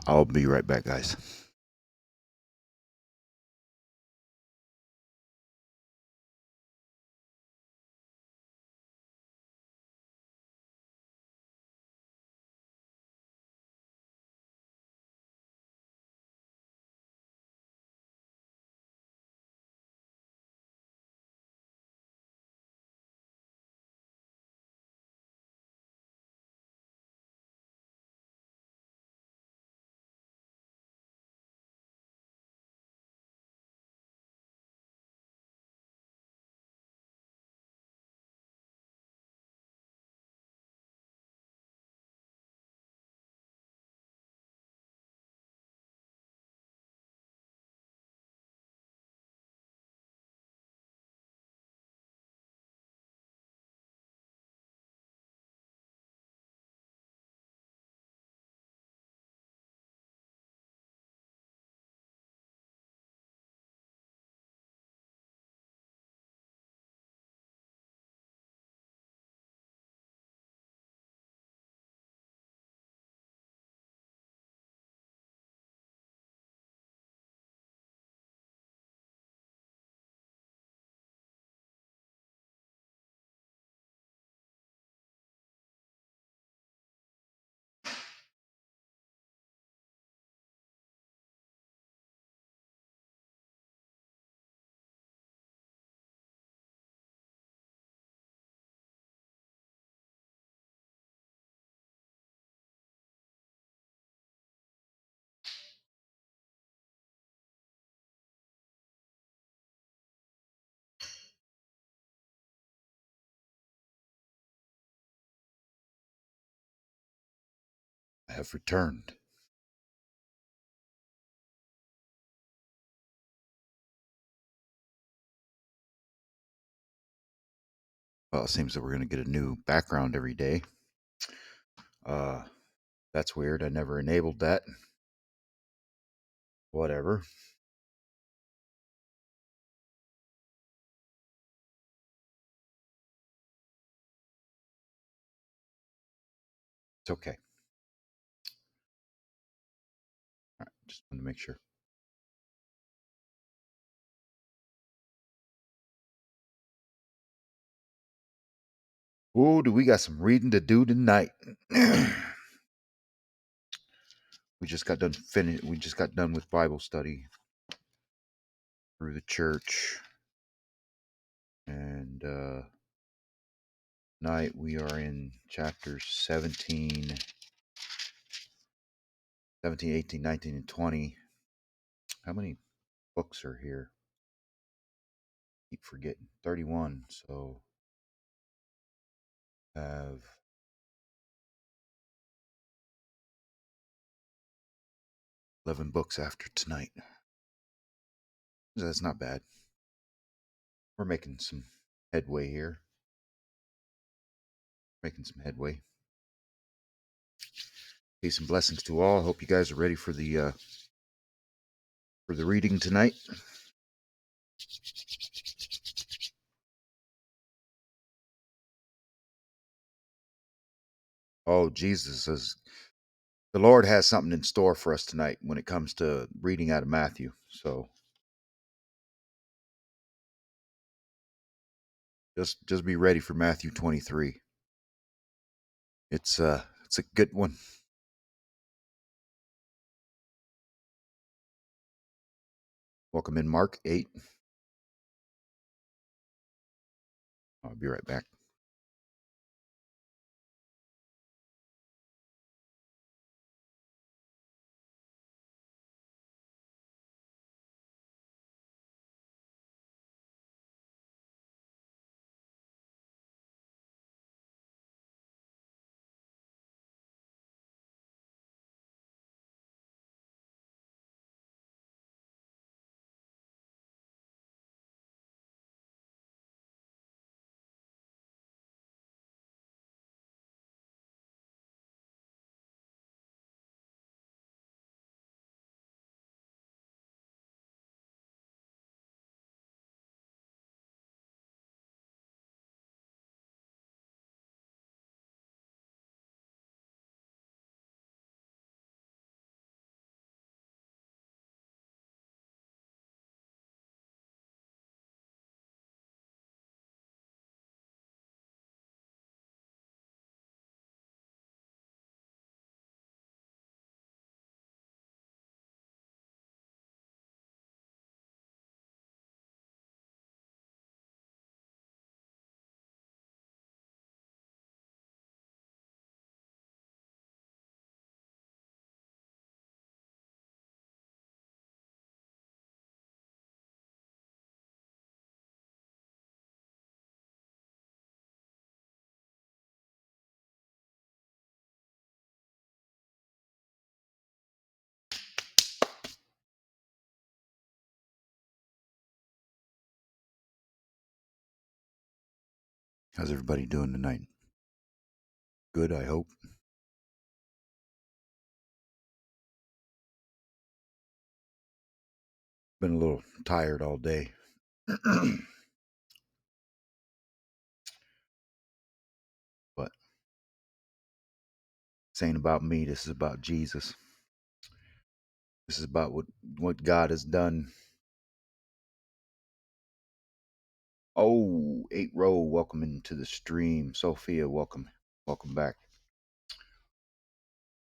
I'll be right back, guys. I have returned. Well, it seems that we're going to get a new background every day. Uh, that's weird. I never enabled that. Whatever. It's okay. All right, just wanted to make sure. Oh, do we got some reading to do tonight? We just got done We just got done with Bible study through the church, and tonight we are in chapters 17, 18, 19, and 20. How many books are here? Keep forgetting. 31. So have 11 books after tonight. That's not bad. We're making some headway here. Making some headway. Peace and blessings to all. Hope you guys are ready for the reading tonight. Oh, Jesus is the Lord has something in store for us tonight when it comes to reading out of Matthew. So just be ready for Matthew 23. It's a good one. Welcome in, Mark 8. I'll be right back. How's everybody doing tonight? Good, I hope. Been a little tired all day. But this ain't about me. This is about Jesus. This is about what God has done. Oh, 8 Row, welcome into the stream. Sophia, welcome. Welcome back.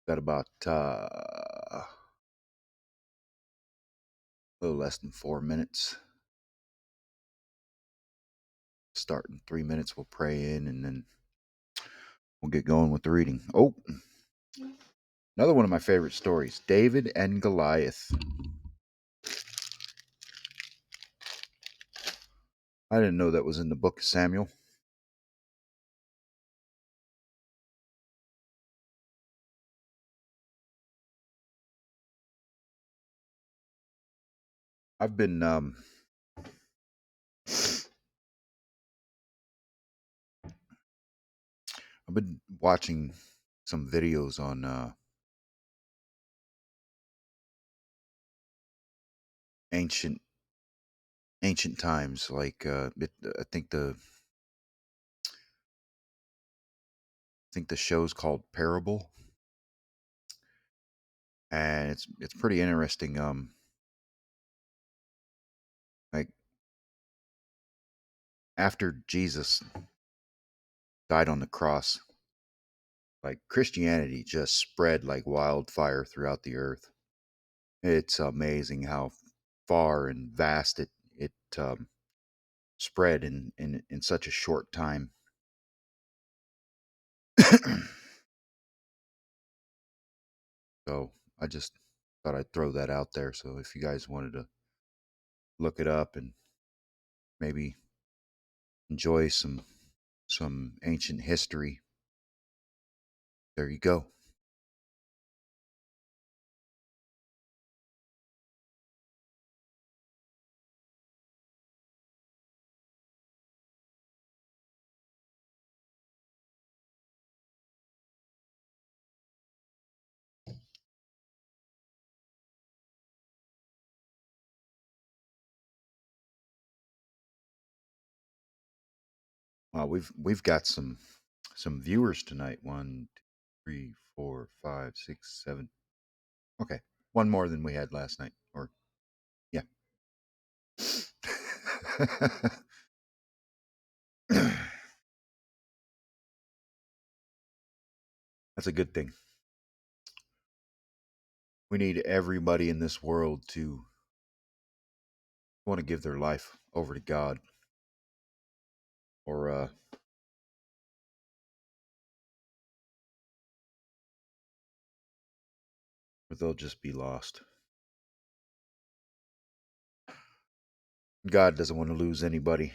Got about a little less than 4 minutes. Start in 3 minutes. We'll pray in and then we'll get going with the reading. Oh, another one of my favorite stories, David and Goliath. I didn't know that was in the book of Samuel. I've been watching some videos on ancient times. Like I think the show's called Parable, and it's pretty interesting. Like after Jesus died on the cross, like Christianity just spread like wildfire throughout the earth. It's amazing how far and vast it spread in such a short time. So I just thought I'd throw that out there. So if you guys wanted to look it up and maybe enjoy some ancient history, there you go. Well, we've got some viewers tonight. 1, 2, 3, 4, 5, 6, 7. Okay, one more than we had last night. Or yeah, that's a good thing. We need everybody in this world to want to give their life over to God, or they'll just be lost. God doesn't want to lose anybody.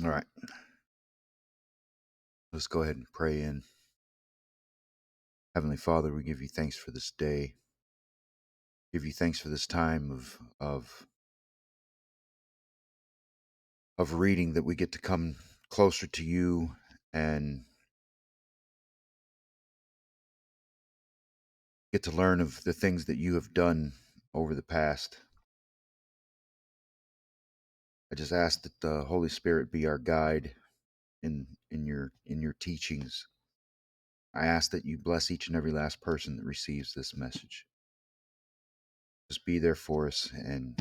All right, let's go ahead and pray in. Heavenly Father, we give you thanks for this day. Give you thanks for this time of reading, that we get to come closer to you and get to learn of the things that you have done over the past. I just ask that the Holy Spirit be our guide in your teachings. I ask that you bless each and every last person that receives this message. Just be there for us and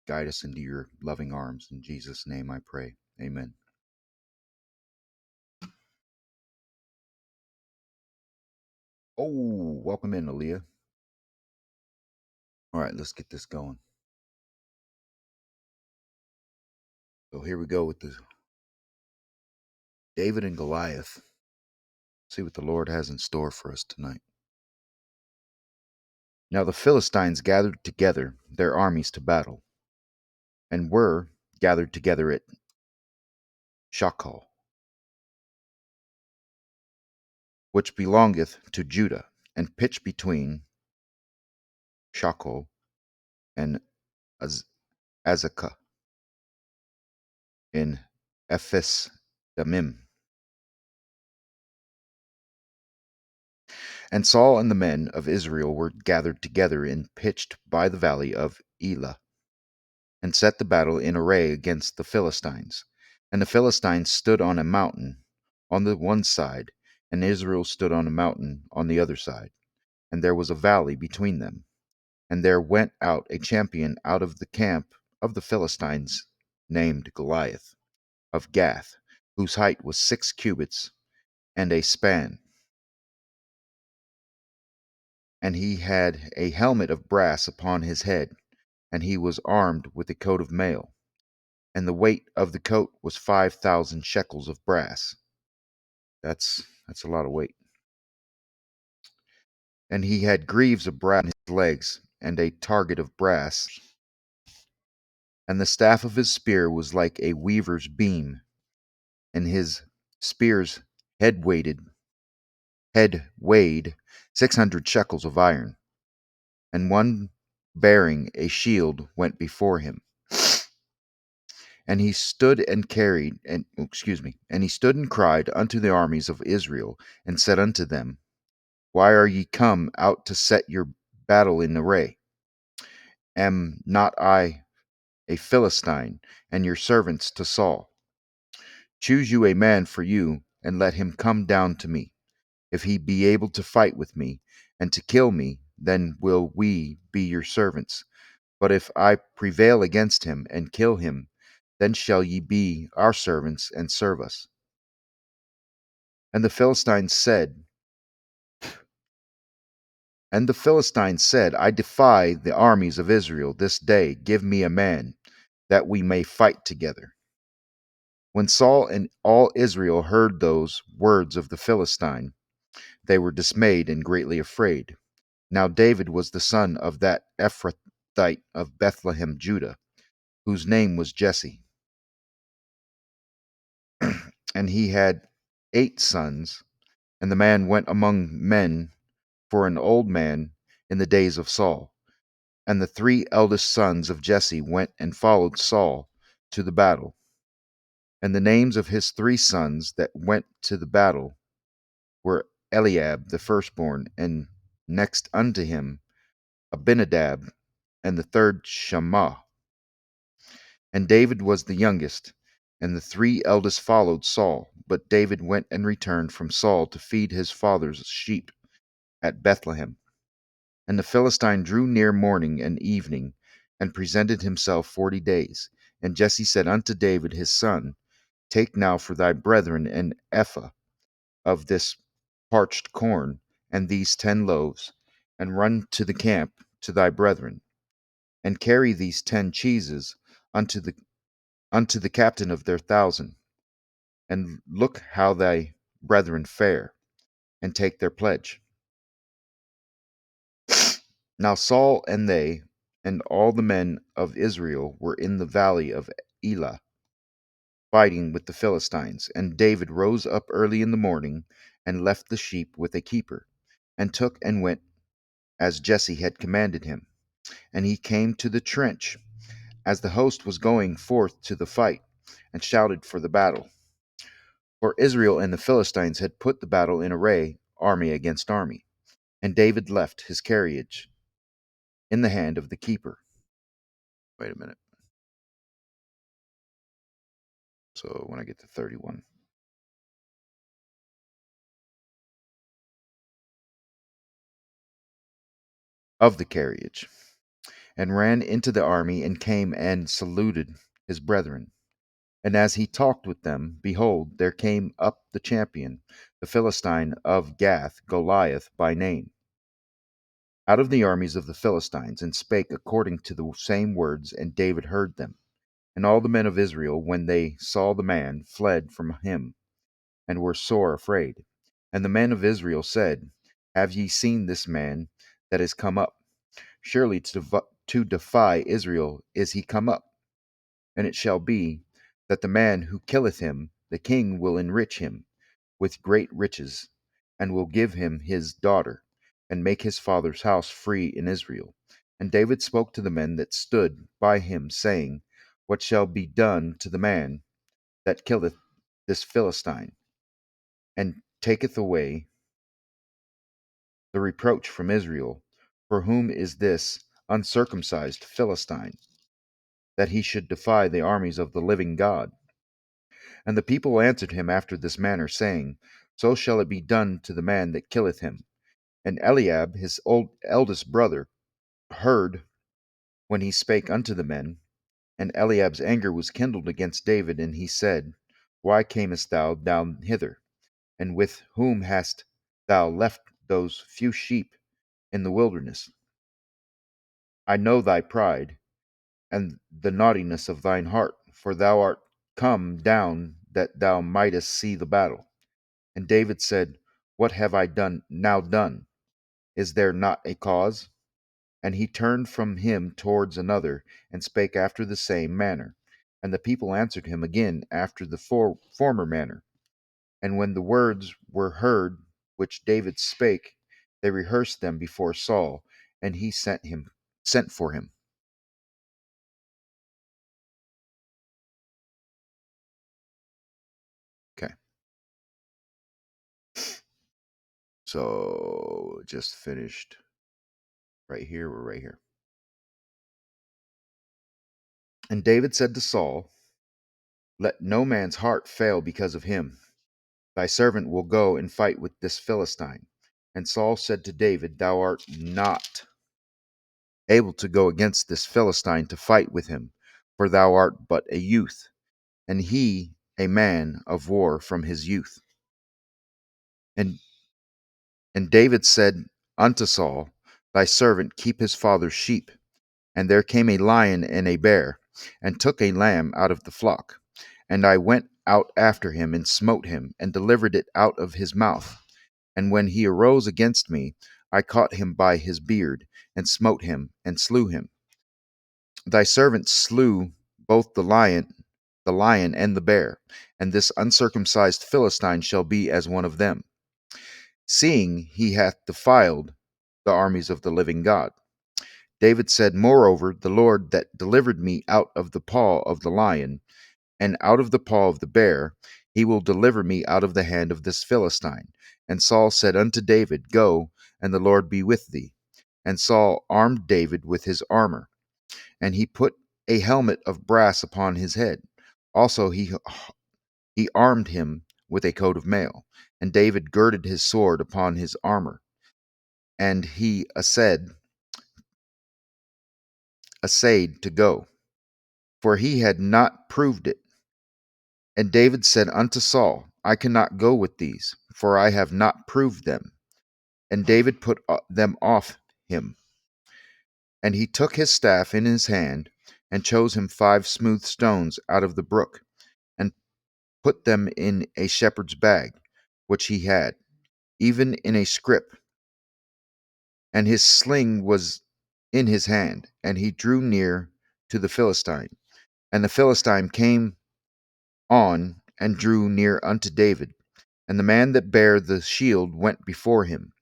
guide us into your loving arms. In Jesus' name I pray. Amen. Oh, welcome in, Aaliyah. All right, let's get this going. So here we go with the David and Goliath. See what the Lord has in store for us tonight. Now the Philistines gathered together their armies to battle. and were gathered together at Shachal, which belongeth to Judah, and pitched between Shachal and Az- Azekah in Ephes Damim. And Saul and the men of Israel were gathered together and pitched by the valley of Elah, and set the battle in array against the Philistines. And the Philistines stood on a mountain on the one side, and Israel stood on a mountain on the other side, and there was a valley between them. And there went out a champion out of the camp of the Philistines, named Goliath, of Gath, whose height was 6 cubits and a span. And he had a helmet of brass upon his head, and he was armed with a coat of mail. And the weight of the coat was 5,000 shekels of brass. That's a lot of weight. And he had greaves of brass on his legs, and a target of brass. And the staff of his spear was like a weaver's beam, and his spear's head weighed 600 shekels of iron. And one bearing a shield went before him. And he stood and and he stood and cried unto the armies of Israel, and said unto them, Why are ye come out to set your battle in array? Am not I a Philistine, and your servants to Saul? Choose you a man for you, and let him come down to me. If he be able to fight with me, and to kill me, then will we be your servants. But if I prevail against him, and kill him, then shall ye be our servants, and serve us. And the Philistines said, I defy the armies of Israel this day. Give me a man, that we may fight together. When Saul and all Israel heard those words of the Philistine, they were dismayed and greatly afraid. Now David was the son of that Ephrathite of Bethlehem, Judah, whose name was Jesse. And he had 8 sons, and the man went among men for an old man in the days of Saul. And the 3 eldest sons of Jesse went and followed Saul to the battle. And the names of his 3 sons that went to the battle were Eliab the firstborn, and next unto him Abinadab, and the third Shammah. And David was the youngest, and the 3 eldest followed Saul. But David went and returned from Saul to feed his father's sheep at Bethlehem. And the Philistine drew near morning and evening, and presented himself 40 days. And Jesse said unto David his son, Take now for thy brethren an ephah of this parched corn, and these 10 loaves, and run to the camp to thy brethren, and carry these 10 cheeses unto the captain of their 1,000, and look how thy brethren fare, and take their pledge. Now Saul and they, and all the men of Israel, were in the valley of Elah, fighting with the Philistines. And David rose up early in the morning, and left the sheep with a keeper, and took and went as Jesse had commanded him. And he came to the trench as the host was going forth to the fight, and shouted for the battle. For Israel and the Philistines had put the battle in array, army against army. And David left his carriage in the hand of the keeper. Wait a minute. So when I get to 31. Of the carriage, and ran into the army, and came and saluted his brethren. And as he talked with them, behold, there came up the champion, the Philistine of Gath, Goliath by name, out of the armies of the Philistines, and spake according to the same words, and David heard them. And all the men of Israel, when they saw the man, fled from him, and were sore afraid. And the men of Israel said, Have ye seen this man that is come up? Surely to defy Israel is he come up. And it shall be that the man who killeth him, the king will enrich him with great riches, and will give him his daughter, and make his father's house free in Israel. And David spoke to the men that stood by him, saying, What shall be done to the man that killeth this Philistine, and taketh away the reproach from Israel? For whom is this uncircumcised Philistine, that he should defy the armies of the living God? And the people answered him after this manner, saying, So shall it be done to the man that killeth him. And Eliab, his eldest brother, heard when he spake unto the men. And Eliab's anger was kindled against David, and he said, Why camest thou down hither? And with whom hast thou left those few sheep in the wilderness? I know thy pride, and the naughtiness of thine heart, for thou art come down that thou mightest see the battle. And David said, What have I done? Is there not a cause? And he turned from him towards another, and spake after the same manner. And the people answered him again after the former manner. And when the words were heard which David spake, they rehearsed them before Saul, and he sent for him. Okay. So just finished right here. We're right here. And David said to Saul, Let no man's heart fail because of him. Thy servant will go and fight with this Philistine. And Saul said to David, Thou art not able to go against this Philistine to fight with him, for thou art but a youth, and he a man of war from his youth. And David said unto Saul, Thy servant keep his father's sheep. And there came a lion and a bear, and took a lamb out of the flock. And I went out after him, and smote him, and delivered it out of his mouth. And when he arose against me, I caught him by his beard, and smote him, and slew him. Thy servant slew both the lion and the bear, and this uncircumcised Philistine shall be as one of them, seeing he hath defiled the armies of the living God. David said, Moreover, the Lord that delivered me out of the paw of the lion, and out of the paw of the bear, he will deliver me out of the hand of this Philistine. And Saul said unto David, Go, and the Lord be with thee. And Saul armed David with his armor, and he put a helmet of brass upon his head. Also he armed him with a coat of mail. And David girded his sword upon his armor, and he essayed to go, for he had not proved it. And David said unto Saul, I cannot go with these, for I have not proved them. And David put them off him. And he took his staff in his hand, and chose him 5 smooth stones out of the brook, and put them in a shepherd's bag, which he had, even in a scrip. And his sling was in his hand, and he drew near to the Philistine. And the Philistine came on, and drew near unto David. And the man that bare the shield went before him.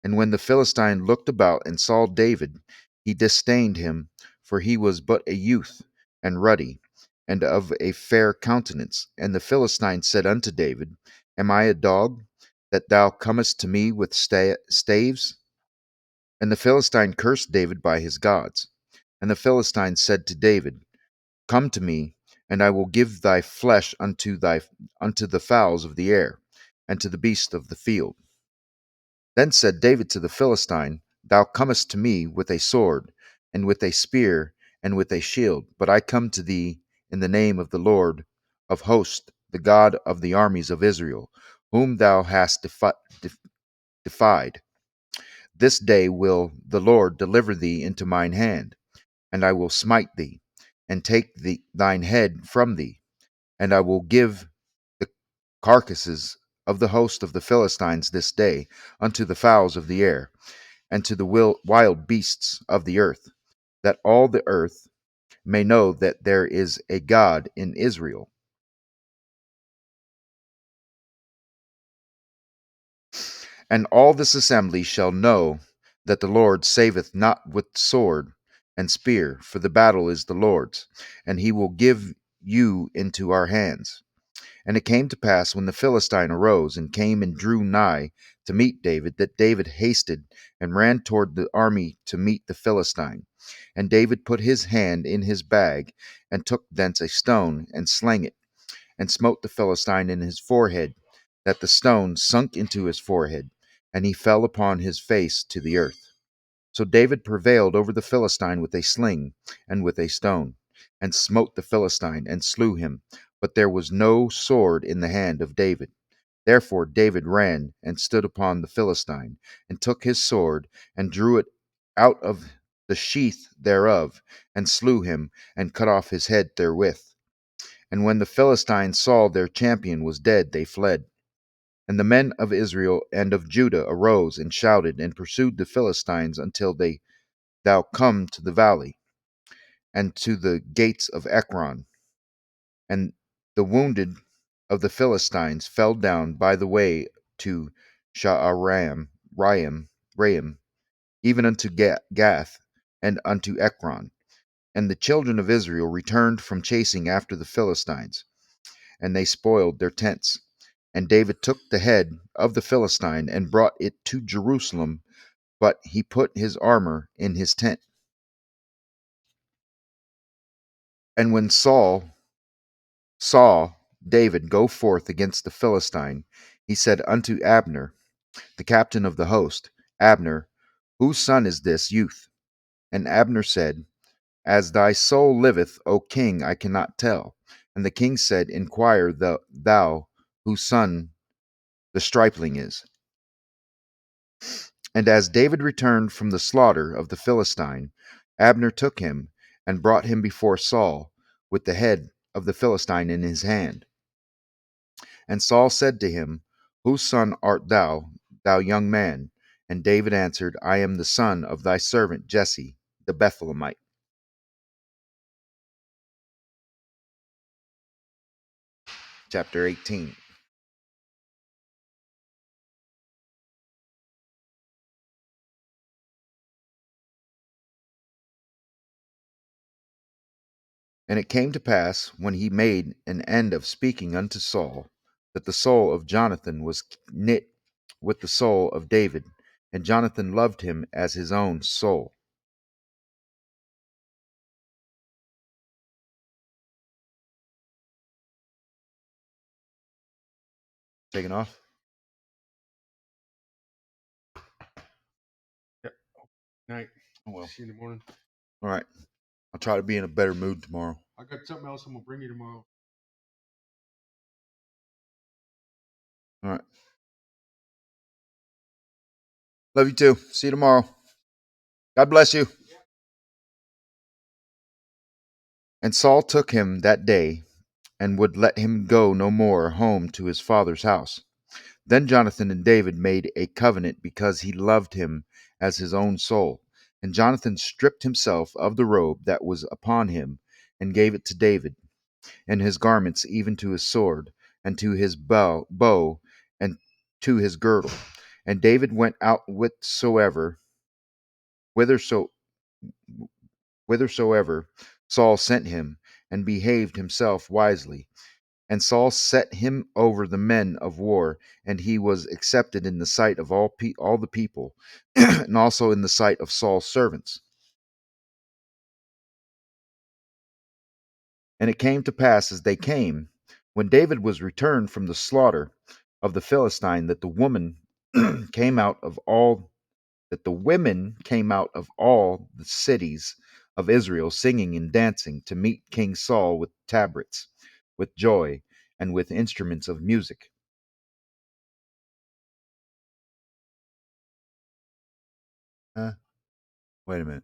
And when the Philistine looked about and saw David, he disdained him, for he was but a youth, and ruddy, and of a fair countenance. And the Philistine said unto David, Am I a dog, that thou comest to me with staves? And the Philistine cursed David by his gods. And the Philistine said to David, Come to me, and I will give thy flesh unto the fowls of the air, and to the beasts of the field. Then said David to the Philistine, Thou comest to me with a sword, and with a spear, and with a shield, but I come to thee in the name of the Lord of hosts, the God of the armies of Israel, whom thou hast defied. This day will the Lord deliver thee into mine hand, and I will smite thee, and take thine head from thee, and I will give the carcasses of the host of the Philistines this day unto the fowls of the air, and to the wild beasts of the earth, that all the earth may know that there is a God in Israel. And all this assembly shall know that the Lord saveth not with sword and spear, for the battle is the Lord's, and he will give you into our hands. And it came to pass when the Philistine arose and came and drew nigh to meet David, that David hasted and ran toward the army to meet the Philistine. And David put his hand in his bag, and took thence a stone, and slang it, and smote the Philistine in his forehead, that the stone sunk into his forehead, and he fell upon his face to the earth. So David prevailed over the Philistine with a sling and with a stone, and smote the Philistine, and slew him. But there was no sword in the hand of David. Therefore David ran and stood upon the Philistine, and took his sword, and drew it out of the sheath thereof, and slew him, and cut off his head therewith. And when the Philistines saw their champion was dead, they fled. And the men of Israel and of Judah arose and shouted, and pursued the Philistines until thou come to the valley, and to the gates of Ekron. And the wounded of the Philistines fell down by the way to Sha'aram, Raim, even unto Gath, and unto Ekron. And the children of Israel returned from chasing after the Philistines, and they spoiled their tents. And David took the head of the Philistine and brought it to Jerusalem, but he put his armor in his tent. And when Saul saw David go forth against the Philistine, he said unto Abner, the captain of the host, Abner, whose son is this youth? And Abner said, As thy soul liveth, O king, I cannot tell. And the king said, Inquire thou whose son the stripling is. And as David returned from the slaughter of the Philistine, Abner took him and brought him before Saul with the head of the Philistine in his hand. And Saul said to him, Whose son art thou, thou young man? And David answered, I am the son of thy servant Jesse, the Bethlehemite. Chapter 18. And it came to pass, when he made an end of speaking unto Saul, that the soul of Jonathan was knit with the soul of David, and Jonathan loved him as his own soul. Taken off? Yep. Night. Oh, well. See you in the morning. All right. I'll try to be in a better mood tomorrow. I got something else I'm gonna bring you tomorrow. All right. Love you too. See you tomorrow. God bless you. And Saul took him that day, and would let him go no more home to his father's house. Then Jonathan and David made a covenant, because he loved him as his own soul. And Jonathan stripped himself of the robe that was upon him, and gave it to David, and his garments, even to his sword, and to his bow, and to his girdle. And David went out whitherso, whithersoever Saul sent him, and behaved himself wisely. And Saul set him over the men of war, and he was accepted in the sight of all the people, and also in the sight of Saul's servants. And it came to pass, as they came, when David was returned from the slaughter of the Philistine, that the woman came out of all that the women came out of all the cities of Israel, singing and dancing, to meet King Saul with tabrets, with joy, and with instruments of music. Huh? Wait a minute.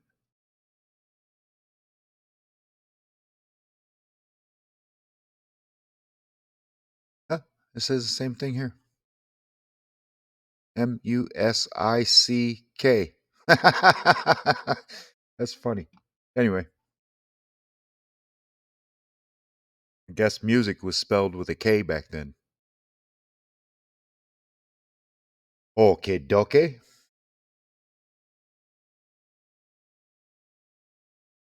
Huh? It says the same thing here. Musick. That's funny. Anyway. I guess music was spelled with a K back then. Okay, doke.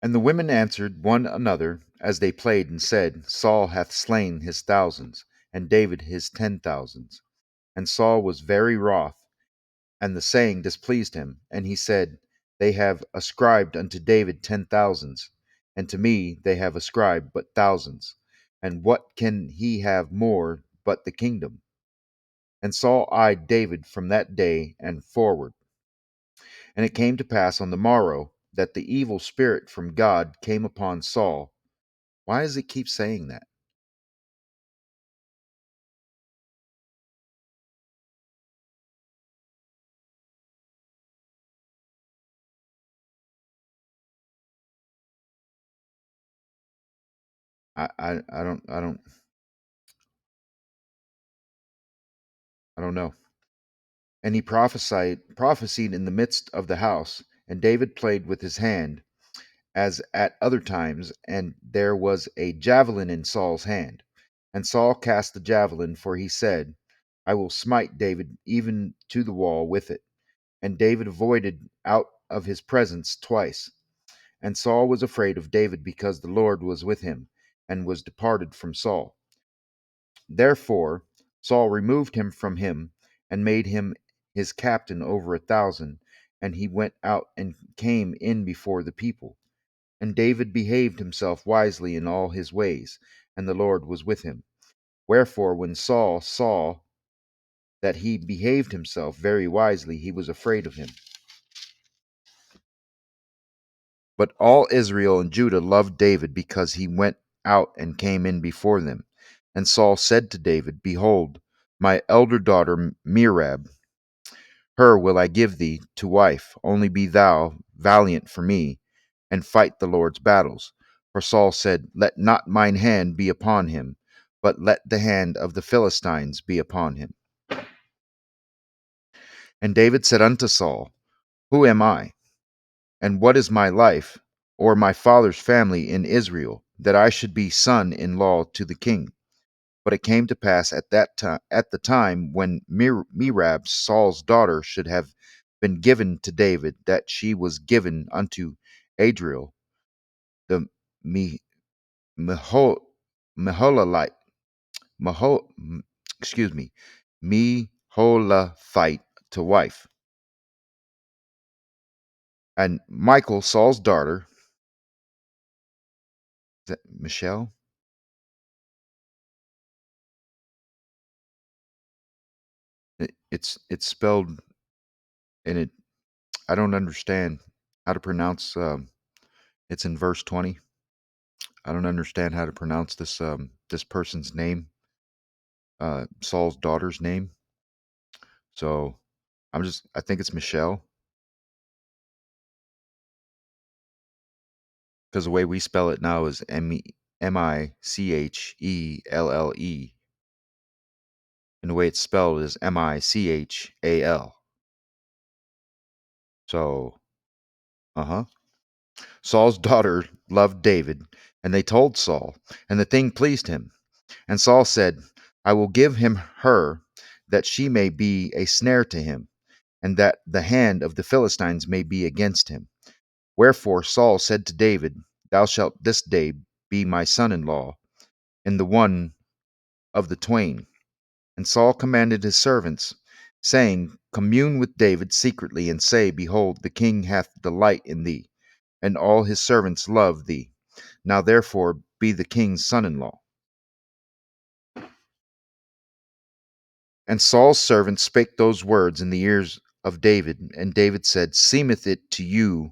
And the women answered one another as they played and said, Saul hath slain his thousands, and David his 10,000s. And Saul was very wroth, and the saying displeased him. And he said, They have ascribed unto David 10,000s, and to me they have ascribed but thousands. And what can he have more but the kingdom? And Saul eyed David from that day and forward. And it came to pass on the morrow that the evil spirit from God came upon Saul. Why does it keep saying that? I don't know. And he prophesied in the midst of the house, and David played with his hand, as at other times, and there was a javelin in Saul's hand. And Saul cast the javelin, for he said, I will smite David even to the wall with it. And David avoided out of his presence twice. And Saul was afraid of David because the Lord was with him, and was departed from Saul. Therefore Saul removed him from him, and made him his captain over 1,000. And he went out and came in before the people. And David behaved himself wisely in all his ways, and the Lord was with him. Wherefore, when Saul saw that he behaved himself very wisely, he was afraid of him. But all Israel and Judah loved David because he went out and came in before them. And Saul said to David, Behold, my elder daughter Merab, her will I give thee to wife. Only be thou valiant for me, and fight the Lord's battles. For Saul said, Let not mine hand be upon him, but let the hand of the Philistines be upon him. And David said unto Saul, Who am I? And what is my life, or my father's family in Israel, that I should be son-in-law to the king? But it came to pass at the time when Merab, Saul's daughter, should have been given to David, that she was given unto Adriel, the Me, Meho, Meholalite, Meho, excuse me, Meholathite to wife. And Michal, Saul's daughter, is that Michelle? It's spelled, and it I don't understand how to pronounce. It's in verse 20. I don't understand how to pronounce this person's name, Saul's daughter's name. So I think it's Michelle, because the way we spell it now is Michelle, and the way it's spelled is Michal. So, uh-huh. Saul's daughter loved David, and they told Saul, and the thing pleased him. And Saul said, I will give him her, that she may be a snare to him, and that the hand of the Philistines may be against him. Wherefore Saul said to David, Thou shalt this day be my son-in-law, in the one of the twain. And Saul commanded his servants, saying, Commune with David secretly, and say, Behold, the king hath delight in thee, and all his servants love thee. Now therefore be the king's son-in-law. And Saul's servants spake those words in the ears of David, and David said, Seemeth it to you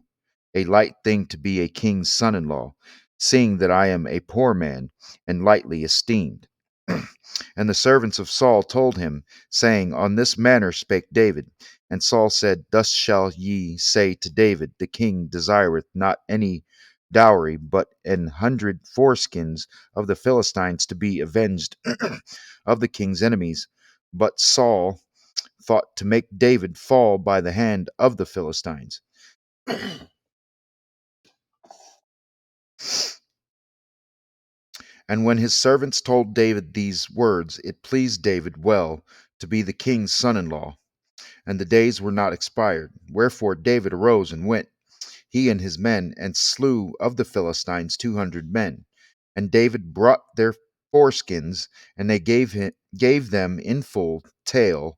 a light thing to be a king's son in law, seeing that I am a poor man and lightly esteemed? And the servants of Saul told him, saying, On this manner spake David. And Saul said, Thus shall ye say to David, The king desireth not any dowry, but 100 foreskins of the Philistines to be avenged of the king's enemies. But Saul thought to make David fall by the hand of the Philistines. And when his servants told David these words, it pleased David well to be the king's son in law, and the days were not expired. Wherefore David arose and went, he and his men, and slew of the Philistines 200 men. And David brought their foreskins, and they gave them in full tale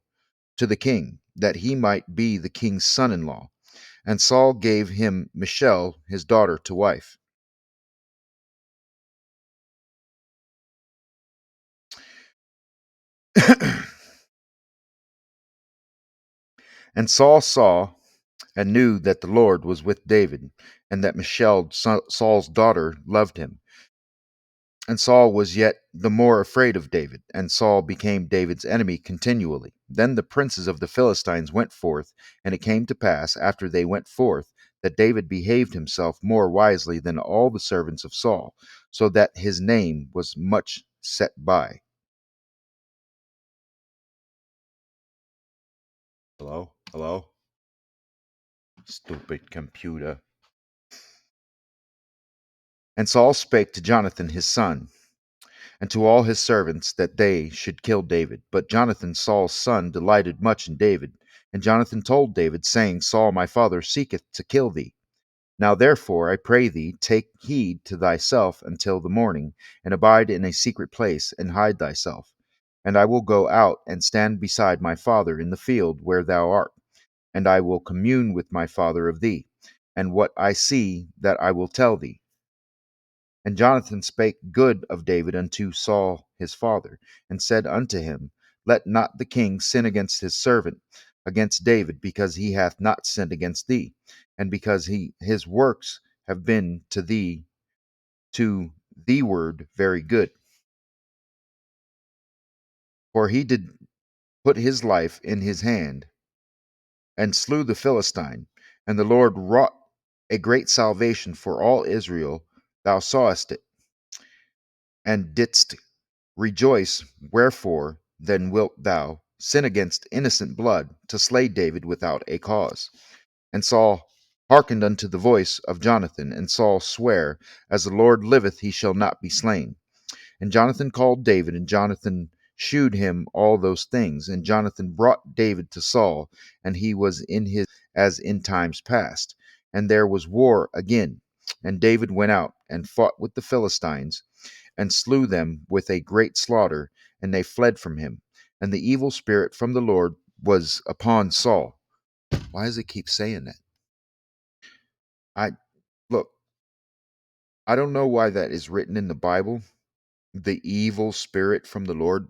to the king, that he might be the king's son in law. And Saul gave him Michal, his daughter, to wife. And Saul saw and knew that the Lord was with David, and that Michal, Saul's daughter, loved him. And Saul was yet the more afraid of David, and Saul became David's enemy continually. Then the princes of the Philistines went forth, and it came to pass, after they went forth, that David behaved himself more wisely than all the servants of Saul, so that his name was much set by. Hello? Hello? Stupid computer. And Saul spake to Jonathan his son, and to all his servants, that they should kill David. But Jonathan, Saul's son, delighted much in David. And Jonathan told David, saying, Saul my father seeketh to kill thee. Now therefore, I pray thee, take heed to thyself until the morning, and abide in a secret place, and hide thyself. And I will go out and stand beside my father in the field where thou art, and I will commune with my father of thee, and what I see that I will tell thee. And Jonathan spake good of David unto Saul his father, and said unto him, Let not the king sin against his servant, against David, because he hath not sinned against thee, and because his works have been to thee word very good. For he did put his life in his hand, and slew the Philistine, and the Lord wrought a great salvation for all Israel. Thou sawest it, and didst rejoice. Wherefore then wilt thou sin against innocent blood, to slay David without a cause? And Saul hearkened unto the voice of Jonathan, and Saul sware, As the Lord liveth, he shall not be slain. And Jonathan called David, and Jonathan shewed him all those things. And Jonathan brought David to Saul, and he was in his as in times past. And there was war again. And David went out and fought with the Philistines, and slew them with a great slaughter, and they fled from him. And the evil spirit from the Lord was upon Saul. Why does it keep saying that? I look, I don't know why that is written in the Bible. The evil spirit from the Lord.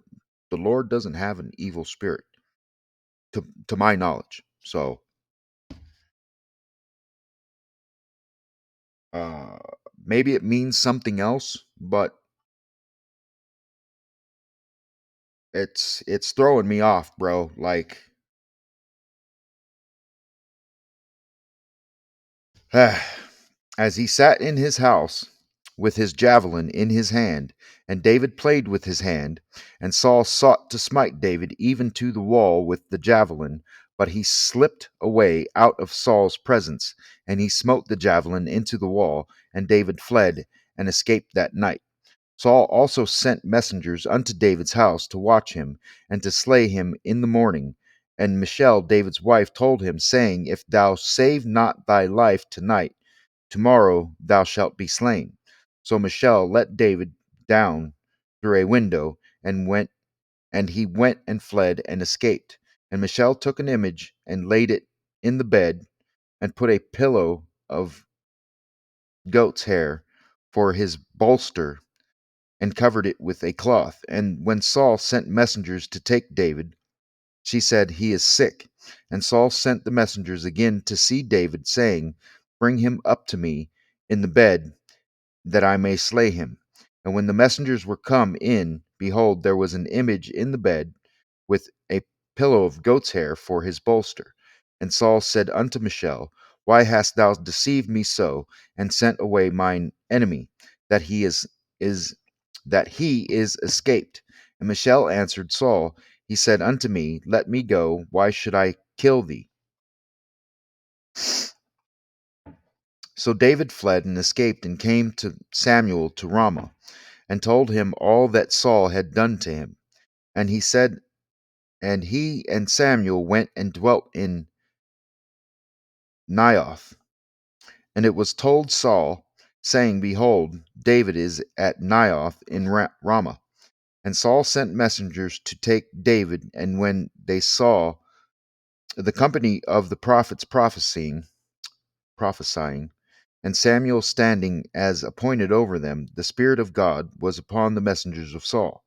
The Lord doesn't have an evil spirit, to my knowledge. So uh maybe it means something else, but it's throwing me off, bro. Like as he sat in his house with his javelin in his hand, and David played with his hand, and Saul sought to smite David even to the wall with the javelin, but he slipped away out of Saul's presence, and he smote the javelin into the wall, and David fled and escaped that night. Saul also sent messengers unto David's house to watch him, and to slay him in the morning. And Michal, David's wife, told him, saying, If thou save not thy life tonight, tomorrow thou shalt be slain. So Michal let David down through a window, and he went and fled and escaped. And Michal took an image and laid it in the bed, and put a pillow of goat's hair for his bolster, and covered it with a cloth. And when Saul sent messengers to take David, she said, He is sick. And Saul sent the messengers again to see David, saying, Bring him up to me in the bed, that I may slay him. And when the messengers were come in, behold, there was an image in the bed, with a pillow of goat's hair for his bolster. And Saul said unto Michal, Why hast thou deceived me so, and sent away mine enemy, that is that he is escaped? And Michal answered Saul, He said unto me, Let me go, why should I kill thee? So David fled and escaped, and came to Samuel to Ramah. and told him all that Saul had done to him. And he said, and he and Samuel went and dwelt in Naioth. And it was told Saul, saying, Behold, David is at Naioth in Ramah. And Saul sent messengers to take David, and when they saw the company of the prophets prophesying, and Samuel standing as appointed over them, the Spirit of God was upon the messengers of Saul,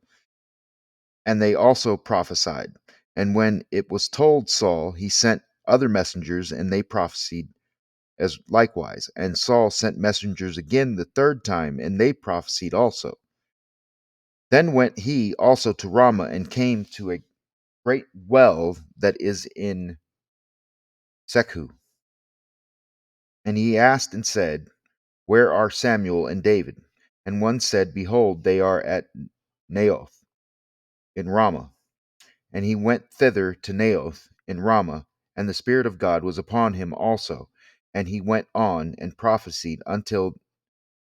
and they also prophesied. And when it was told Saul, he sent other messengers, and they prophesied as likewise. And Saul sent messengers again the third time, and they prophesied also. Then went he also to Ramah, and came to a great well that is in Sechu. And he asked and said, Where are Samuel and David? And one said, Behold, they are at Naioth in Ramah. And he went thither to Naioth in Ramah, and the Spirit of God was upon him also. And he went on and prophesied until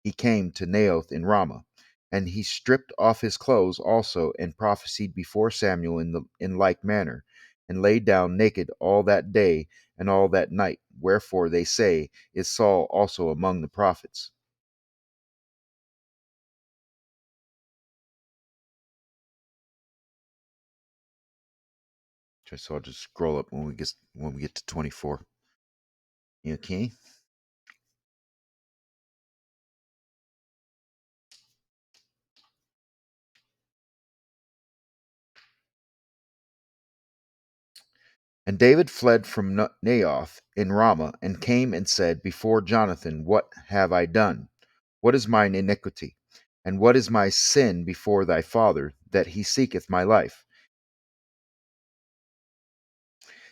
he came to Naioth in Ramah. And he stripped off his clothes also, and prophesied before Samuel in like manner, and lay down naked all that day and all that night. Wherefore they say, Is Saul also among the prophets? Okay, so I'll just scroll up when we get to 24. Okay. And David fled from Naioth in Ramah, and came and said before Jonathan, What have I done? What is mine iniquity? And what is my sin before thy father, that he seeketh my life?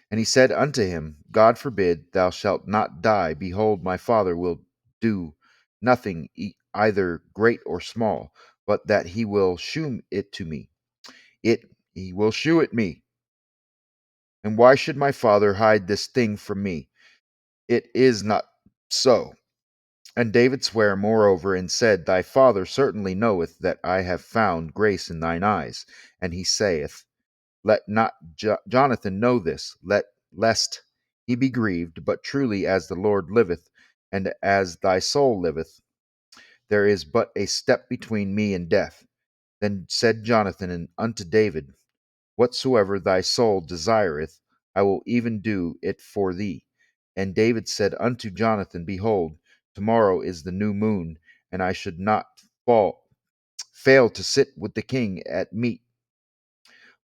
And he said unto him, God forbid, thou shalt not die. Behold, my father will do nothing, either great or small, but that he will shew it to me. He will shew it me. And why should my father hide this thing from me? It is not so. And David sware moreover, and said, Thy father certainly knoweth that I have found grace in thine eyes. And he saith, Let not Jonathan know this, lest he be grieved. But truly, as the Lord liveth, and as thy soul liveth, there is but a step between me and death. Then said Jonathan unto David, Whatsoever thy soul desireth, I will even do it for thee. And David said unto Jonathan, Behold, tomorrow is the new moon, and I should not fail to sit with the king at meat.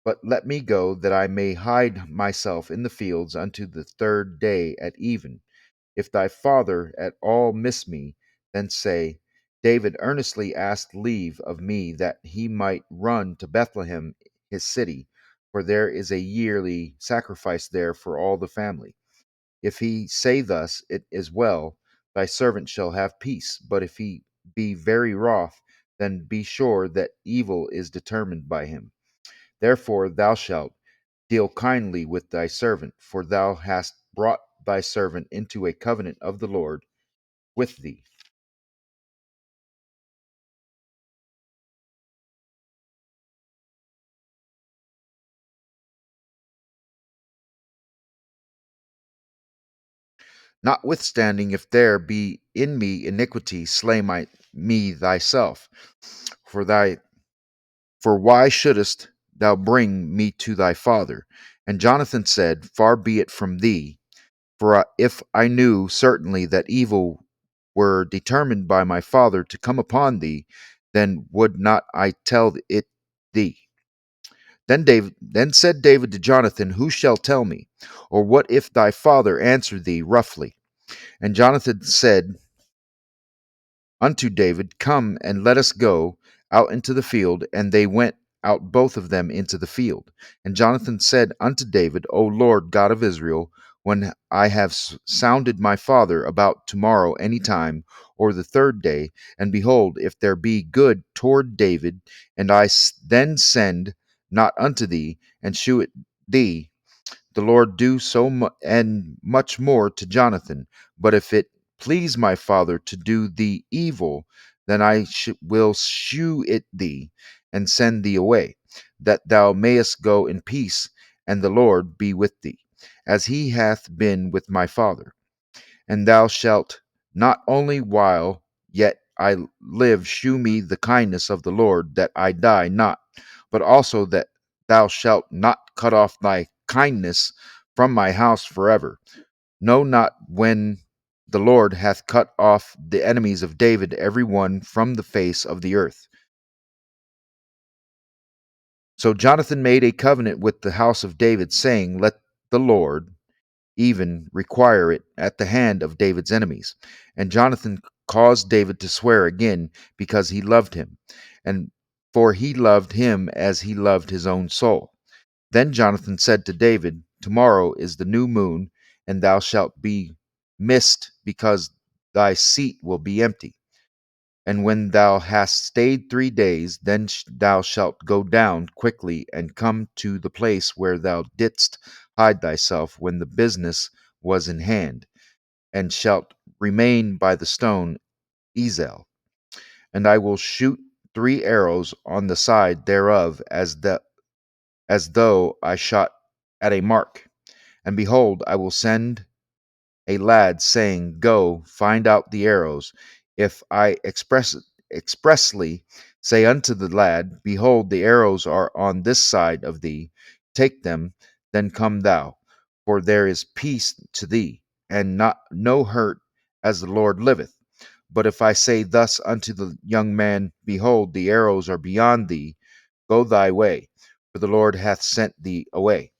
But let me go, that I may hide myself in the fields unto the third day at even. If thy father at all miss me, then say, David earnestly asked leave of me that he might run to Bethlehem his city, for there is a yearly sacrifice there for all the family. If he say thus, It is well, thy servant shall have peace. But if he be very wroth, then be sure that evil is determined by him. Therefore thou shalt deal kindly with thy servant, for thou hast brought thy servant into a covenant of the Lord with thee. Notwithstanding, if there be in me iniquity, slay me thyself. For thy for why shouldest thou bring me to thy father? And Jonathan said, Far be it from thee, for if I knew certainly that evil were determined by my father to come upon thee, then would not I tell it thee. Then said David to Jonathan, Who shall tell me? Or what if thy father answer thee roughly? And Jonathan said unto David, Come and let us go out into the field. And they went out both of them into the field. And Jonathan said unto David, O Lord God of Israel, when I have sounded my father about tomorrow any time, or the third day, and behold, if there be good toward David, and I then send not unto thee, and shew it thee, the Lord do so and much more to Jonathan. But if it please my father to do thee evil, then I will shew it thee, and send thee away, that thou mayest go in peace, and the Lord be with thee, as he hath been with my father. And thou shalt not only while yet I live shew me the kindness of the Lord, that I die not, but also that thou shalt not cut off thy kindness from my house forever. Know not when the Lord hath cut off the enemies of David every one from the face of the earth. So Jonathan made a covenant with the house of David, saying, Let the Lord even require it at the hand of David's enemies. And Jonathan caused David to swear again, because he loved him, and for he loved him as he loved his own soul. Then Jonathan said to David, Tomorrow is the new moon, and thou shalt be missed, because thy seat will be empty. And when thou hast stayed 3 days, then thou shalt go down quickly and come to the place where thou didst hide thyself when the business was in hand, and shalt remain by the stone Ezel. And I will shoot 3 arrows on the side thereof, as though I shot at a mark. And behold, I will send a lad, saying, Go, find out the arrows. If I expressly say unto the lad, Behold, the arrows are on this side of thee, take them, then come thou, for there is peace to thee, and not no hurt, as the Lord liveth. But if I say thus unto the young man, Behold, the arrows are beyond thee, go thy way, for the Lord hath sent thee away.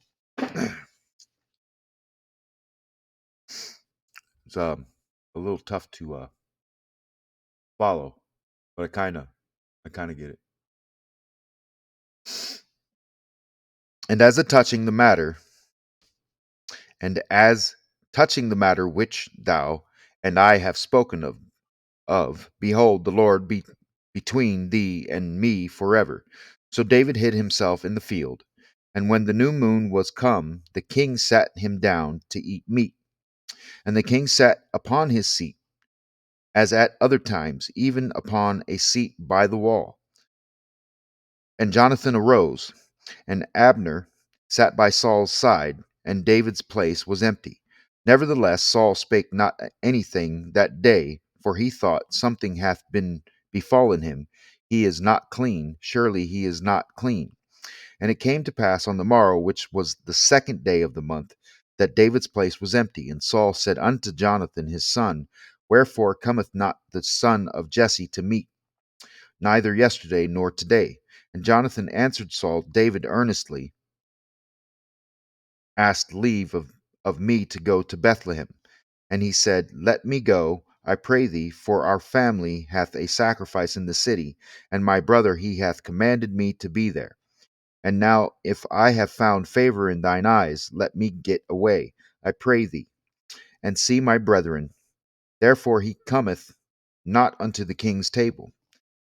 It's a little tough to follow, but I kind of get it. And as a touching the matter, and as touching the matter which thou and I have spoken of, behold, the Lord be between thee and me forever. So David hid himself in the field. And when the new moon was come, the king sat him down to eat meat. And the king sat upon his seat, as at other times, even upon a seat by the wall. And Jonathan arose, and Abner sat by Saul's side, and David's place was empty. Nevertheless, Saul spake not anything that day, for he thought, Something hath been befallen him. He is not clean. Surely he is not clean. And it came to pass on the morrow, which was the 2nd day of the month, that David's place was empty. And Saul said unto Jonathan his son, Wherefore cometh not the son of Jesse to meat, neither yesterday nor today? And Jonathan answered Saul, David earnestly asked leave of me to go to Bethlehem. And he said, Let me go, I pray thee, for our family hath a sacrifice in the city, and my brother he hath commanded me to be there. And now, if I have found favor in thine eyes, let me get away, I pray thee, and see my brethren. Therefore he cometh not unto the king's table.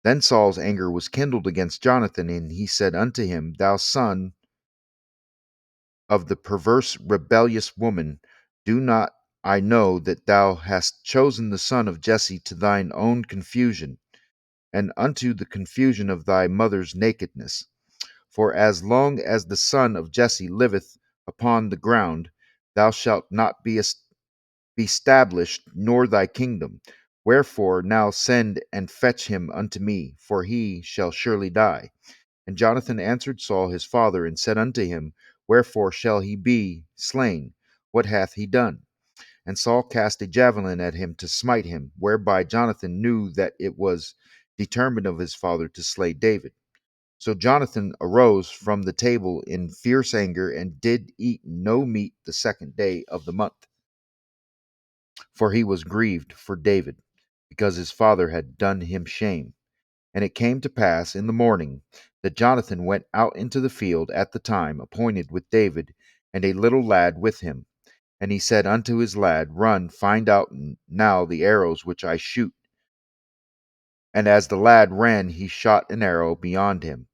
Then Saul's anger was kindled against Jonathan, and he said unto him, Thou son of the perverse rebellious woman, do not I know that thou hast chosen the son of Jesse to thine own confusion, and unto the confusion of thy mother's nakedness? For as long as the son of Jesse liveth upon the ground, thou shalt not be established, nor thy kingdom. Wherefore now send and fetch him unto me, for he shall surely die. And Jonathan answered Saul his father, and said unto him, Wherefore shall he be slain? What hath he done? And Saul cast a javelin at him to smite him, whereby Jonathan knew that it was determined of his father to slay David. So Jonathan arose from the table in fierce anger, and did eat no meat the 2nd day of the month, for he was grieved for David, because his father had done him shame. And it came to pass in the morning that Jonathan went out into the field at the time appointed with David, and a little lad with him. And he said unto his lad, Run, find out now the arrows which I shoot. And as the lad ran, he shot an arrow beyond him.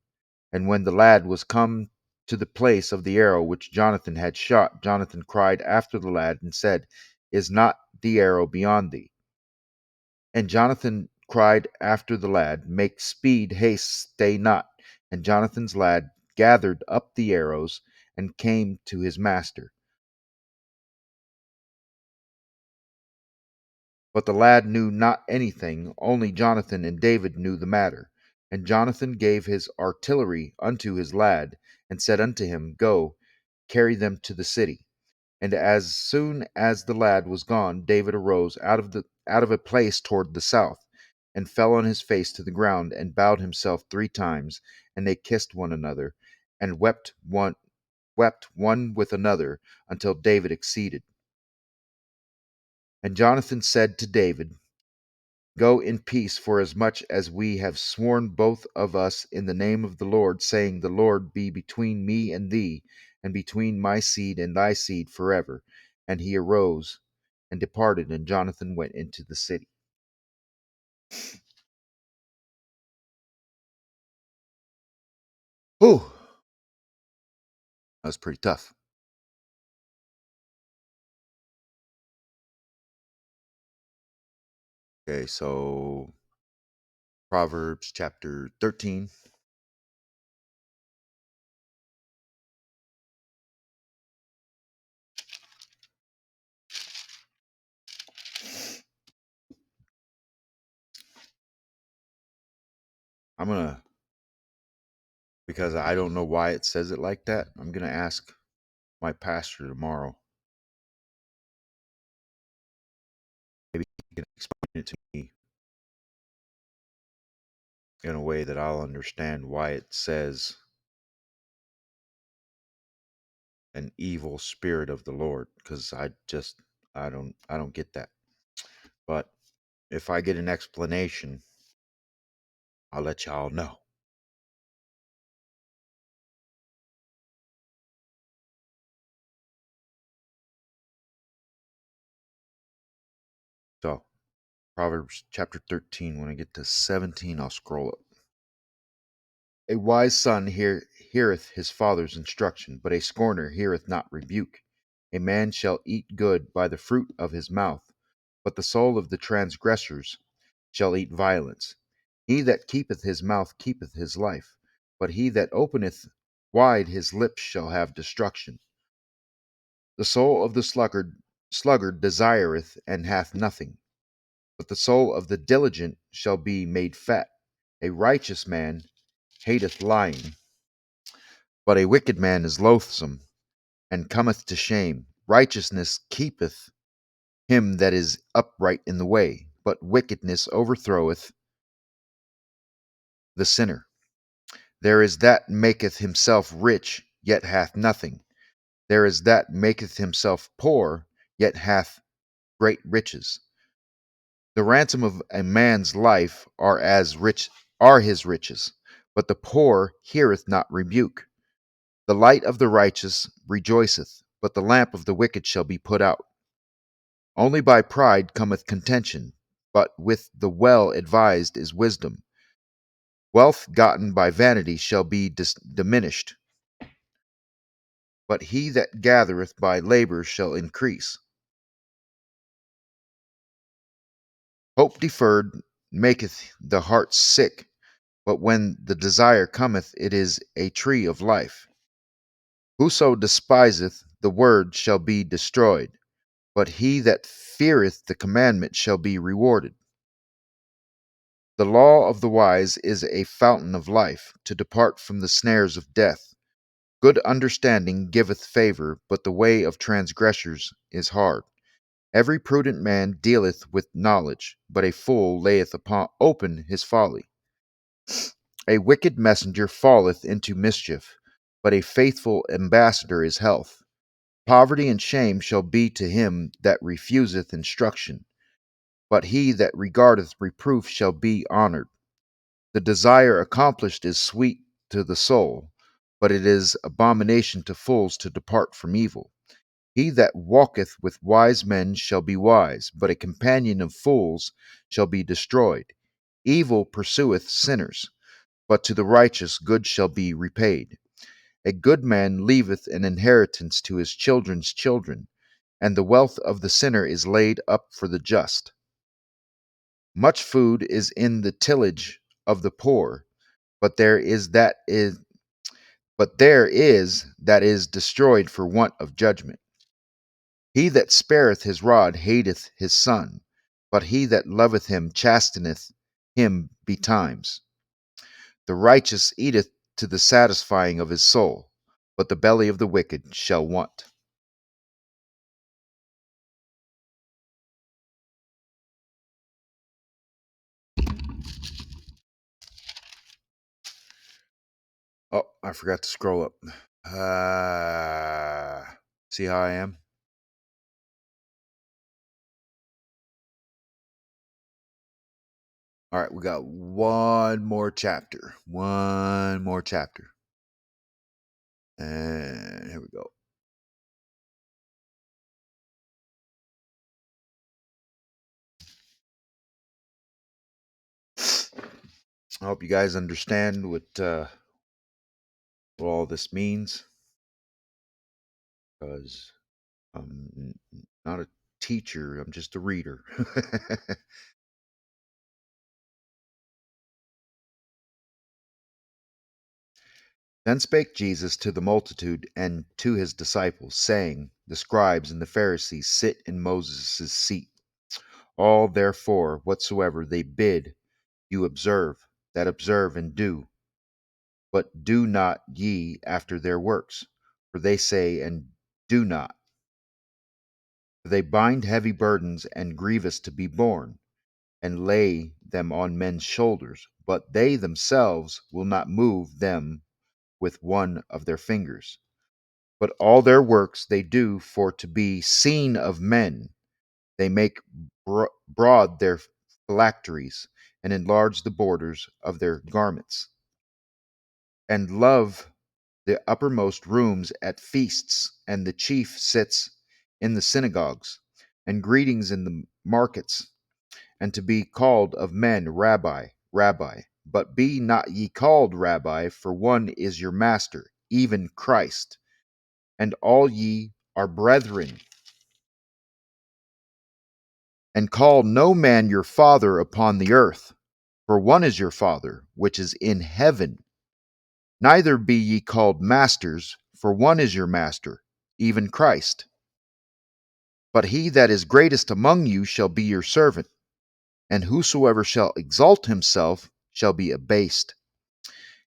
And when the lad was come to the place of the arrow which Jonathan had shot, Jonathan cried after the lad, and said, Is not the arrow beyond thee? And Jonathan cried after the lad, "Make speed, haste, stay not." And Jonathan's lad gathered up the arrows and came to his master. But the lad knew not anything, only Jonathan and David knew the matter. And Jonathan gave his artillery unto his lad, and said unto him, Go, carry them to the city. And as soon as the lad was gone, David arose out of a place toward the south, and fell on his face to the ground, and bowed himself 3 times, and they kissed one another, and wept one with another, until David exceeded. And Jonathan said to David, Go in peace, forasmuch as we have sworn both of us in the name of the Lord, saying, The Lord be between me and thee, and between my seed and thy seed forever. And he arose and departed, and Jonathan went into the city. Whew, that was pretty tough. Okay, so Proverbs chapter 13. I'm going to, because I don't know why it says it like that, I'm going to ask my pastor tomorrow. Maybe he can explain it to me in a way that I'll understand why it says an evil spirit of the Lord, because I don't get that. But if I get an explanation, I'll let y'all know. So Proverbs chapter 13, when I get to 17, I'll scroll up. A wise son heareth his father's instruction, but a scorner heareth not rebuke. A man shall eat good by the fruit of his mouth, but the soul of the transgressors shall eat violence. He that keepeth his mouth keepeth his life, but he that openeth wide his lips shall have destruction. The soul of the sluggard desireth and hath nothing, but the soul of the diligent shall be made fat. A righteous man hateth lying, but a wicked man is loathsome, and cometh to shame. Righteousness keepeth him that is upright in the way, but wickedness overthroweth the sinner. There is that maketh himself rich, yet hath nothing. There is that maketh himself poor, yet hath great riches. The ransom of a man's life are his riches, but the poor heareth not rebuke. The light of the righteous rejoiceth, but the lamp of the wicked shall be put out. Only by pride cometh contention, but with the well advised is wisdom. Wealth gotten by vanity shall be diminished, but he that gathereth by labor shall increase. Hope deferred maketh the heart sick, but when the desire cometh, it is a tree of life. Whoso despiseth the word shall be destroyed, but he that feareth the commandment shall be rewarded. The law of the wise is a fountain of life, to depart from the snares of death. Good understanding giveth favor, but the way of transgressors is hard. Every prudent man dealeth with knowledge, but a fool layeth open his folly. A wicked messenger falleth into mischief, but a faithful ambassador is health. Poverty and shame shall be to him that refuseth instruction, but he that regardeth reproof shall be honored. The desire accomplished is sweet to the soul, but it is abomination to fools to depart from evil. He that walketh with wise men shall be wise, but a companion of fools shall be destroyed. Evil pursueth sinners, but to the righteous good shall be repaid. A good man leaveth an inheritance to his children's children, and the wealth of the sinner is laid up for the just. Much food is in the tillage of the poor, but there is destroyed for want of judgment. He that spareth his rod hateth his son, but he that loveth him chasteneth him betimes. The righteous eateth to the satisfying of his soul, but the belly of the wicked shall want. Oh, I forgot to scroll up. See how I am? All right, we got one more chapter. One more chapter. And here we go. I hope you guys understand what all this means, because I'm not a teacher, I'm just a reader. Then spake Jesus to the multitude and to his disciples, saying, The scribes and the Pharisees sit in Moses' seat. All therefore whatsoever they bid you observe, that observe and do. But do not ye after their works, for they say and do not. For they bind heavy burdens and grievous to be borne, and lay them on men's shoulders, but they themselves will not move them with one of their fingers. But all their works they do for to be seen of men. They make broad their phylacteries, and enlarge the borders of their garments, and love the uppermost rooms at feasts, and the chief sits in the synagogues, and greetings in the markets, and to be called of men, Rabbi, Rabbi. But be not ye called Rabbi, for one is your master, even Christ. And all ye are brethren. And call no man your father upon the earth, for one is your Father, which is in heaven. Neither be ye called masters, for one is your master, even Christ. But he that is greatest among you shall be your servant, and whosoever shall exalt himself shall be abased,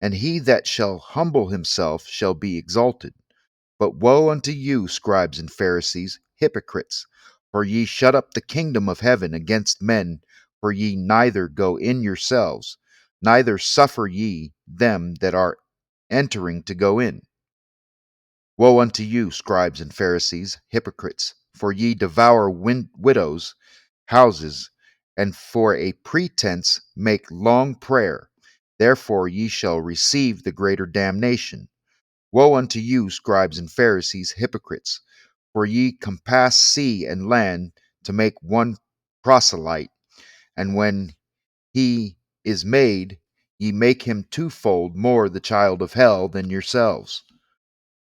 and he that shall humble himself shall be exalted. But woe unto you, scribes and Pharisees, hypocrites! For ye shut up the kingdom of heaven against men, for ye neither go in yourselves, neither suffer ye them that are entering to go in. Woe unto you, scribes and Pharisees, hypocrites! For ye devour widows' houses, and for a pretense make long prayer. Therefore ye shall receive the greater damnation. Woe unto you, scribes and Pharisees, hypocrites! For ye compass sea and land to make one proselyte, and when he is made, ye make him twofold more the child of hell than yourselves.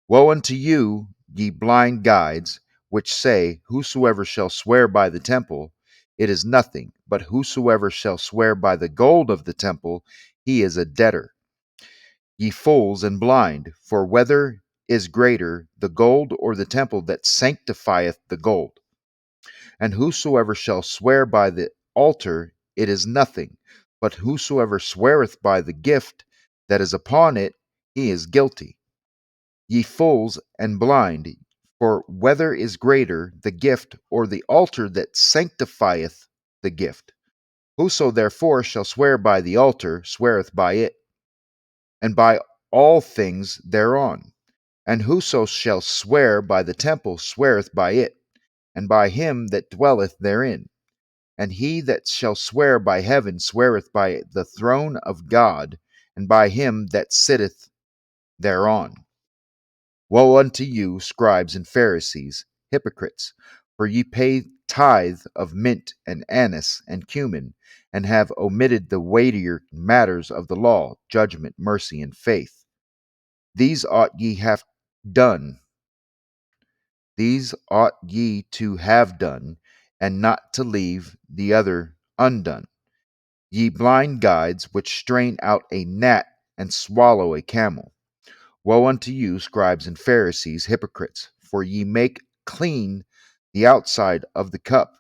Woe unto you, ye blind guides, which say, Whosoever shall swear by the temple, it is nothing, but whosoever shall swear by the gold of the temple, he is a debtor. Ye fools and blind, for whether is greater, the gold or the temple that sanctifieth the gold? And whosoever shall swear by the altar, it is nothing, but whosoever sweareth by the gift that is upon it, he is guilty. Ye fools and blind, for whether is greater, the gift or the altar that sanctifieth the gift? Whoso therefore shall swear by the altar sweareth by it, and by all things thereon. And whoso shall swear by the temple sweareth by it, and by him that dwelleth therein. And he that shall swear by heaven sweareth by the throne of God, and by him that sitteth thereon. Woe unto you, scribes and Pharisees, hypocrites! For ye pay tithe of mint and anise and cumin, and have omitted the weightier matters of the law, judgment, mercy, and faith. These ought ye have done. These ought ye to have done, and not to leave the other undone. Ye blind guides, which strain out a gnat and swallow a camel. Woe unto you, scribes and Pharisees, hypocrites, for ye make clean the outside of the cup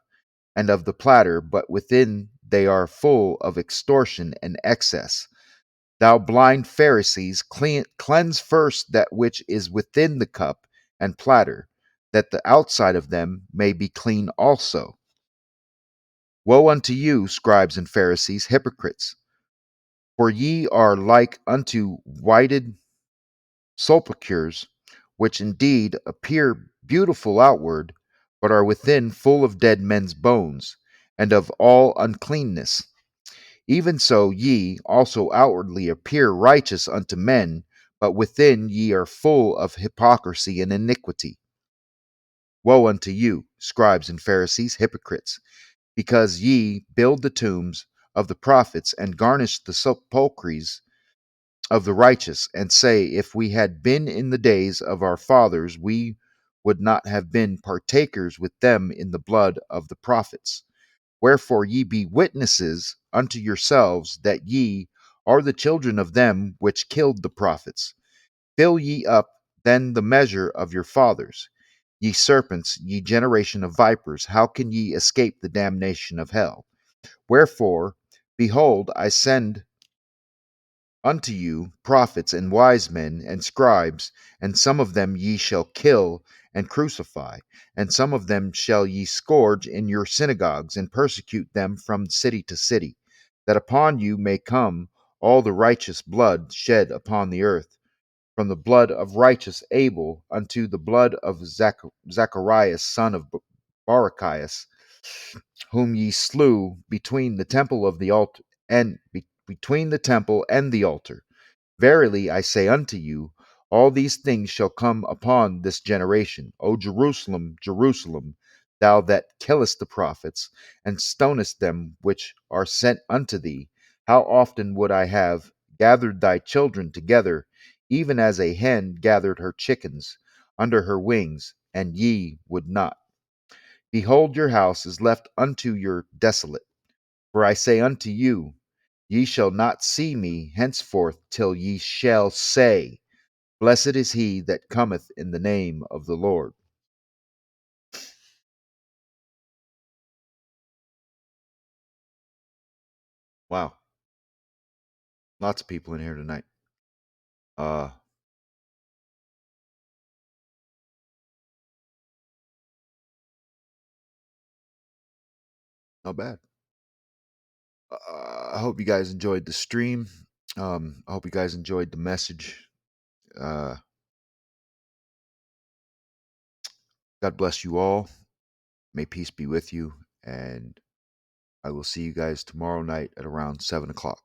and of the platter, but within they are full of extortion and excess. Thou blind Pharisees, cleanse first that which is within the cup and platter, that the outside of them may be clean also. Woe unto you, scribes and Pharisees, hypocrites, for ye are like unto whited sepulchres, which indeed appear beautiful outward, but are within full of dead men's bones, and of all uncleanness. Even so ye also outwardly appear righteous unto men, but within ye are full of hypocrisy and iniquity. Woe unto you, scribes and Pharisees, hypocrites, because ye build the tombs of the prophets and garnish the sepulchres of the righteous, and say, If we had been in the days of our fathers, we would not have been partakers with them in the blood of the prophets. Wherefore ye be witnesses unto yourselves that ye are the children of them which killed the prophets. Fill ye up then the measure of your fathers. Ye serpents, ye generation of vipers, how can ye escape the damnation of hell? Wherefore, behold, I send unto you prophets and wise men and scribes, and some of them ye shall kill and crucify, and some of them shall ye scourge in your synagogues, and persecute them from city to city, that upon you may come all the righteous blood shed upon the earth, from the blood of righteous Abel unto the blood of Zacharias son of Barachias, whom ye slew between the temple of the altar and between the temple and the altar. Verily I say unto you, all these things shall come upon this generation. O Jerusalem, Jerusalem, thou that killest the prophets, and stonest them which are sent unto thee, how often would I have gathered thy children together, even as a hen gathered her chickens under her wings, and ye would not. Behold, your house is left unto your desolate. For I say unto you, ye shall not see me henceforth till ye shall say, Blessed is he that cometh in the name of the Lord. Wow. Lots of people in here tonight. Uh, Not bad. I hope you guys enjoyed the stream. I hope you guys enjoyed the message. Uh, God bless you all. May peace be with you. And I will see you guys tomorrow night at around 7 o'clock.